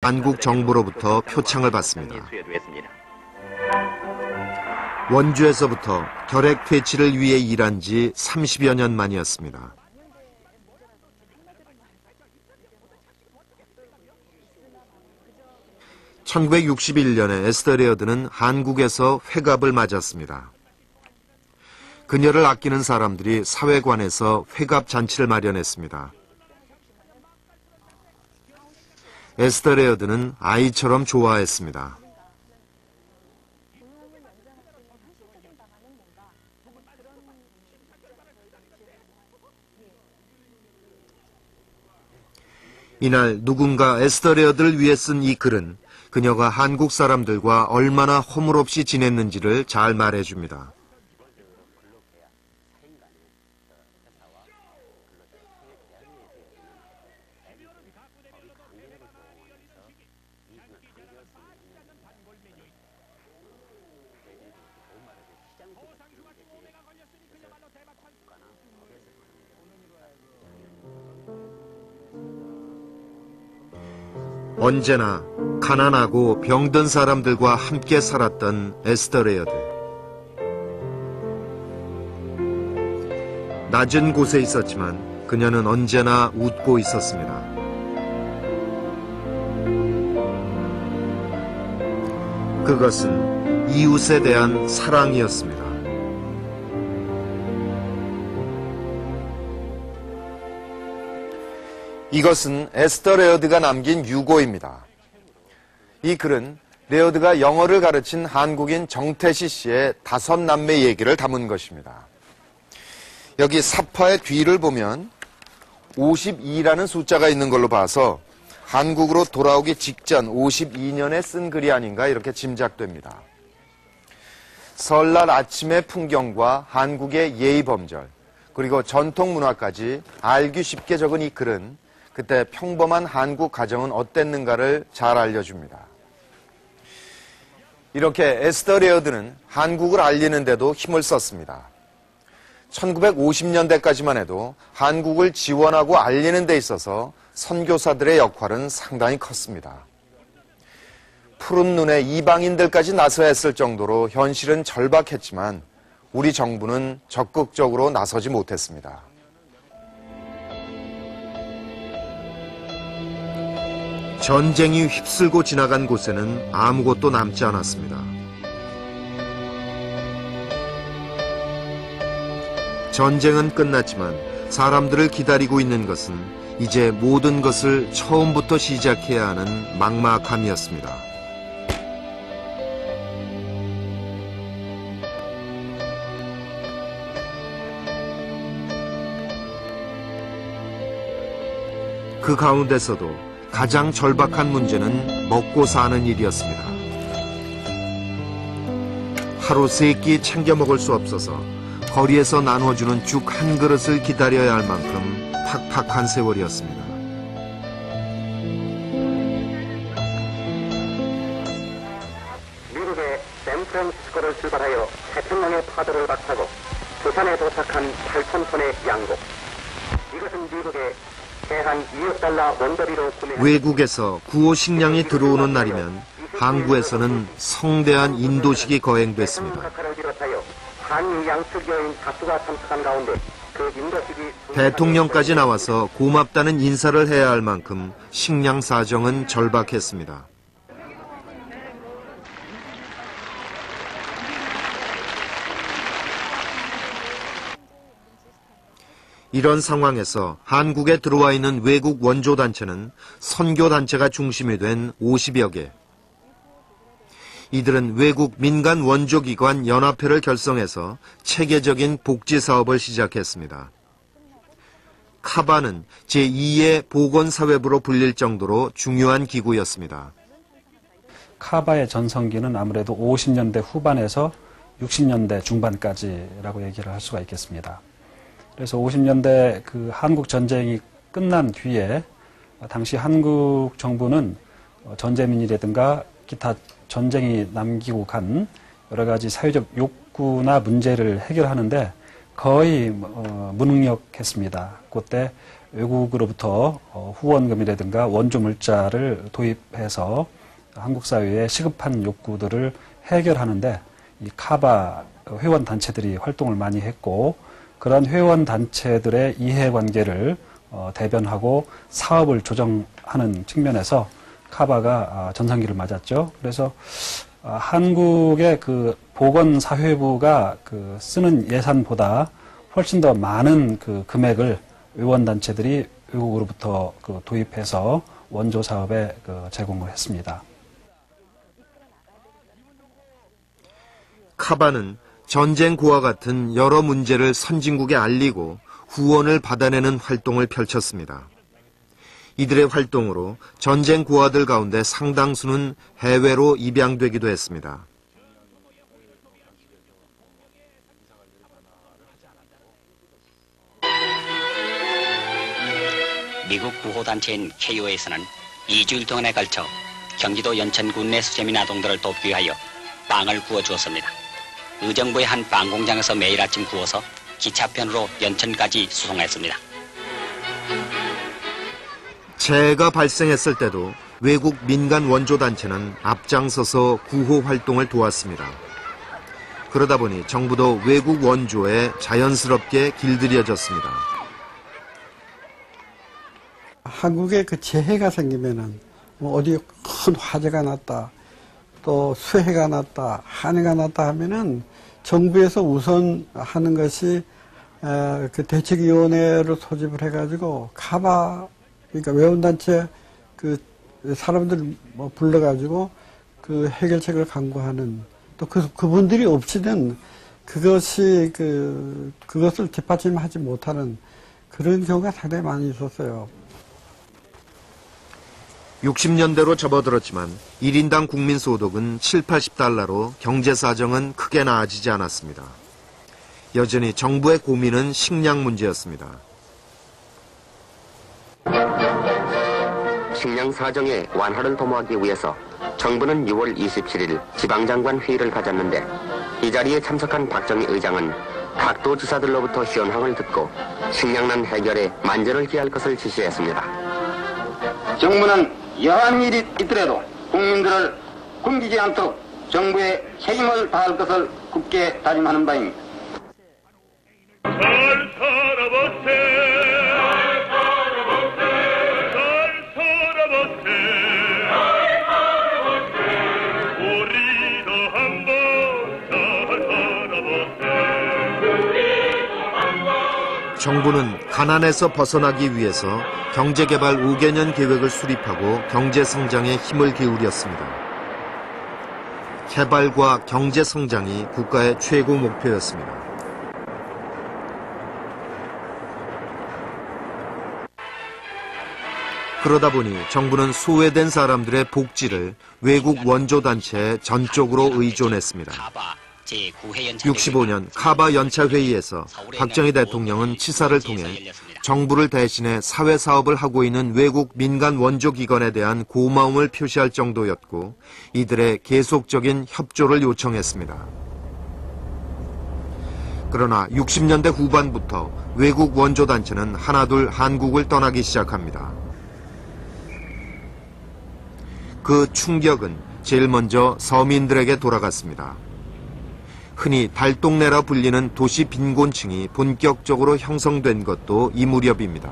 한국 정부로부터 표창을 받습니다. 원주에서부터 결핵 퇴치를 위해 일한 지 30여 년 만이었습니다. (1961년에) 에스더 레어드는 한국에서 회갑을 맞았습니다. 그녀를 아끼는 사람들이 사회관에서 회갑 잔치를 마련했습니다. 에스더 레어드는 아이처럼 좋아했습니다. 이날 누군가 에스더 레어드를 위해 쓴 이 글은 그녀가 한국 사람들과 얼마나 허물없이 지냈는지를 잘 말해줍니다. 언제나 가난하고 병든 사람들과 함께 살았던 에스더 레어드. 낮은 곳에 있었지만 그녀는 언제나 웃고 있었습니다. 그것은 이웃에 대한 사랑이었습니다. 이것은 에스더 레어드가 남긴 유고입니다. 이 글은 레어드가 영어를 가르친 한국인 정태시 씨의 5남매 얘기를 담은 것입니다. 여기 사파의 뒤를 보면 52라는 숫자가 있는 걸로 봐서 한국으로 돌아오기 직전 52년에 쓴 글이 아닌가 이렇게 짐작됩니다. 설날 아침의 풍경과 한국의 예의범절, 그리고 전통 문화까지 알기 쉽게 적은 이 글은 그때 평범한 한국 가정은 어땠는가를 잘 알려줍니다. 이렇게 에스더 레어드는 한국을 알리는 데도 힘을 썼습니다. 1950년대까지만 해도 한국을 지원하고 알리는 데 있어서 선교사들의 역할은 상당히 컸습니다. 푸른 눈에 이방인들까지 나서야 했을 정도로 현실은 절박했지만 우리 정부는 적극적으로 나서지 못했습니다. 전쟁이 휩쓸고 지나간 곳에는 아무것도 남지 않았습니다. 전쟁은 끝났지만 사람들을 기다리고 있는 것은 이제 모든 것을 처음부터 시작해야 하는 막막함이었습니다. 그 가운데서도 가장 절박한 문제는 먹고 사는 일이었습니다. 하루 3끼 챙겨 먹을 수 없어서 거리에서 나눠주는 죽 한 그릇을 기다려야 할 만큼 팍팍한 세월이었습니다. 미국의 샌프란시스코를 출발하여 태평양의 파도를 박차고 부산에 도착한 8,000톤의 양곡. 이것은 미국의 한 2억 달러 원더비로 외국에서 구호 식량이 들어오는 날이면 항구에서는 성대한 인도식이 거행됐습니다. 대통령까지 나와서 고맙다는 인사를 해야 할 만큼 식량 사정은 절박했습니다. 이런 상황에서 한국에 들어와 있는 외국 원조단체는 선교단체가 중심이 된 50여 개. 이들은 외국 민간 원조기관 연합회를 결성해서 체계적인 복지사업을 시작했습니다. 카바는 제2의 보건사회부로 불릴 정도로 중요한 기구였습니다. 카바의 전성기는 아무래도 50년대 후반에서 60년대 중반까지라고 얘기를 할 수가 있겠습니다. 그래서 50년대 그 한국 전쟁이 끝난 뒤에 당시 한국 정부는 전재민이라든가 기타 전쟁이 남기고 간 여러 가지 사회적 욕구나 문제를 해결하는데 거의 무능력했습니다. 그때 외국으로부터 후원금이라든가 원조 물자를 도입해서 한국 사회의 시급한 욕구들을 해결하는데 이 카바 회원 단체들이 활동을 많이 했고, 그런 회원 단체들의 이해관계를 대변하고 사업을 조정하는 측면에서 카바가 전성기를 맞았죠. 그래서 한국의 그 보건사회부가 그 쓰는 예산보다 훨씬 더 많은 그 금액을 회원단체들이 외국으로부터 그 도입해서 원조 사업에 그 제공을 했습니다. 카바는 전쟁고와 같은 여러 문제를 선진국에 알리고 후원을 받아내는 활동을 펼쳤습니다. 이들의 활동으로 전쟁 고아들 가운데 상당수는 해외로 입양되기도 했습니다. 미국 구호단체인 KO에서는 2주일 동안에 걸쳐 경기도 연천 군내 수재민 아동들을 돕기 위하여 빵을 구워주었습니다. 의정부의 한 빵 공장에서 매일 아침 구워서 기차편으로 연천까지 수송했습니다. 재해가 발생했을 때도 외국 민간 원조단체는 앞장서서 구호 활동을 도왔습니다. 그러다 보니 정부도 외국 원조에 자연스럽게 길들여졌습니다. 한국에 그 재해가 생기면은 뭐 어디 큰 화재가 났다, 또 수해가 났다, 한해가 났다 하면은 정부에서 우선 하는 것이 그 대책위원회를 소집을 해가지고 카바, 그러니까 회원단체 그 사람들 뭐 불러가지고 그 해결책을 강구하는, 또 그분들이 없이는 그것이 그것을 뒷받침하지 못하는 그런 경우가 상당히 많이 있었어요. 60년대로 접어들었지만 1인당 국민소득은 7, 80달러로 경제사정은 크게 나아지지 않았습니다. 여전히 정부의 고민은 식량 문제였습니다. 식량 사정의 완화를 도모하기 위해서 정부는 6월 27일 지방장관 회의를 가졌는데, 이 자리에 참석한 박정희 의장은 각 도지사들로부터 현황을 듣고 식량난 해결에 만전을 기할 것을 지시했습니다. 정부는 여한 일이 있더라도 국민들을 굶기지 않도록 정부의 책임을 다할 것을 굳게 다짐하는 바입니다. 잘 살아보세, 잘 살아보세, 우리도 한번 잘 살아보세. 정부는 가난에서 벗어나기 위해서 경제개발 5개년 계획을 수립하고 경제성장에 힘을 기울였습니다. 개발과 경제성장이 국가의 최고 목표였습니다. 그러다 보니 정부는 소외된 사람들의 복지를 외국 원조단체에 전적으로 의존했습니다. 65년 카바 연차회의에서 박정희 대통령은 치사를 통해 정부를 대신해 사회사업을 하고 있는 외국 민간 원조기관에 대한 고마움을 표시할 정도였고, 이들의 계속적인 협조를 요청했습니다. 그러나 60년대 후반부터 외국 원조단체는 하나둘 한국을 떠나기 시작합니다. 그 충격은 제일 먼저 서민들에게 돌아갔습니다. 흔히 달동네라 불리는 도시 빈곤층이 본격적으로 형성된 것도 이 무렵입니다.